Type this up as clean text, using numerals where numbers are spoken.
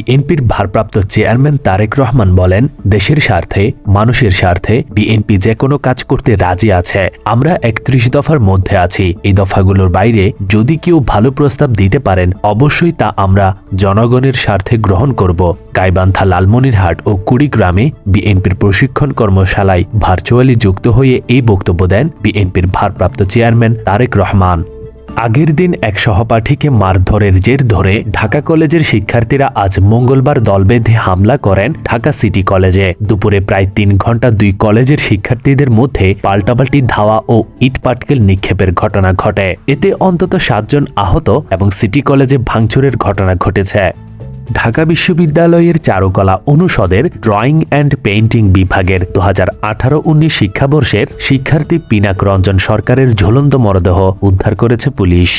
বিএনপির ভারপ্রাপ্ত চেয়ারম্যান তারেক রহমান বলেন, দেশের স্বার্থে, মানুষের স্বার্থে বিএনপি যে কোনো কাজ করতে রাজি আছে। আমরা ৩১ দফার মধ্যে আছি। এই দফাগুলোর বাইরে যদি কেউ ভালো প্রস্তাব দিতে পারেন, অবশ্যই তা আমরা জনগণের স্বার্থে গ্রহণ করব। গাইবান্ধা, লালমনিরহাট ও কুড়িগ্রামে বিএনপির প্রশিক্ষণ কর্মশালায় ভার্চুয়ালি যুক্ত হয়ে এই বক্তব্য দেন বিএনপির ভারপ্রাপ্ত চেয়ারম্যান তারেক রহমান। আগের দিন এক সহপাঠীকে মারধরের জের ধরে ঢাকা কলেজের শিক্ষার্থীরা আজ মঙ্গলবার দল বেঁধে হামলা করেন ঢাকা সিটি কলেজে। দুপুরে প্রায় ৩ ঘণ্টা ২ কলেজের শিক্ষার্থীদের মধ্যে পাল্টাপাল্টি ধাওয়া ও ইটপাটকেল নিক্ষেপের ঘটনা ঘটে। এতে অন্তত ৭ জন আহত এবং সিটি কলেজে ভাঙচুরের ঘটনা ঘটেছে। ঢাকা বিশ্ববিদ্যালয়ের চারুকলা অনুষদের ড্রয়িং অ্যান্ড পেইন্টিং বিভাগের ২০১৮-১৯ শিক্ষাবর্ষের শিক্ষার্থী পিনাক রঞ্জন সরকারের ঝুলন্ত মরদেহ উদ্ধার করেছে পুলিশ।